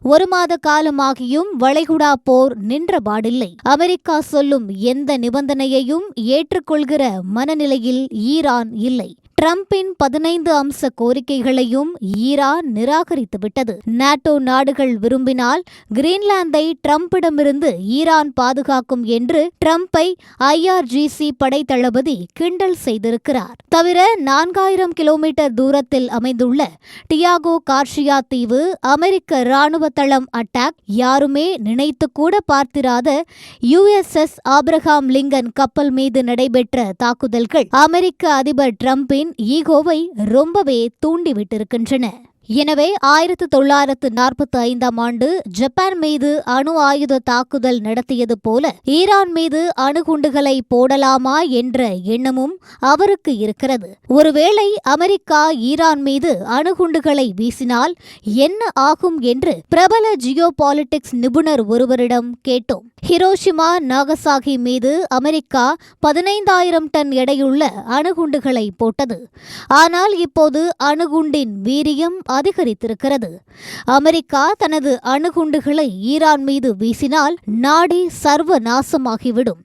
ஒரு மாத காலமாகியும் வளைகுடா போர் நின்றபாடில்லை. அமெரிக்கா சொல்லும் எந்த நிபந்தனையையும் ஏற்றுக்கொள்கிற மனநிலையில் ஈரான் இல்லை. டிரம்பின் 15 அம்ச கோரிக்கைகளையும் ஈரான் நிராகரித்துவிட்டது. நாட்டோ நாடுகள் விரும்பினால் கிரீன்லாந்தை டிரம்பிடமிருந்து ஈரான் பாதுகாக்கும் என்று டிரம்பை IRGC படை தளபதி கிண்டல் செய்திருக்கிறார். தவிர 4000 கிலோமீட்டர் தூரத்தில் அமைந்துள்ள டியாகோ கார்ஷியா தீவு அமெரிக்க ராணுவ தளம் அட்டாக் யாருமே நினைத்து கூட பார்த்திராத USS ஆப்ரஹாம் லிங்கன் கப்பல் மீது நடைபெற்ற தாக்குதல்கள் அமெரிக்க அதிபர் டிரம்பின் ஈகோவை ரொம்பவே தூண்டிவிட்டிருக்கின்றன. எனவே 1945ஆம் ஆண்டு ஜப்பான் மீது அணு ஆயுத தாக்குதல் நடத்தியது போல ஈரான் மீது அணுகுண்டுகளை போடலாமா என்ற எண்ணமும் அவருக்கு இருக்கிறது. ஒருவேளை அமெரிக்கா ஈரான் மீது அணுகுண்டுகளை வீசினால் என்ன ஆகும் என்று பிரபல ஜியோபாலிட்டிக்ஸ் நிபுணர் ஒருவரிடம் கேட்டோம். ஹிரோஷிமா நாகசாகி மீது அமெரிக்கா 15,000 டன் எடையுள்ள அணுகுண்டுகளை போட்டது. ஆனால் இப்போது அணுகுண்டின் வீரியம் அதிகரித்திருக்கிறது. அமெரிக்கா தனது அணுகுண்டுகளை ஈரான் மீது வீசினால் நாடே சர்வ நாசமாகிவிடும்.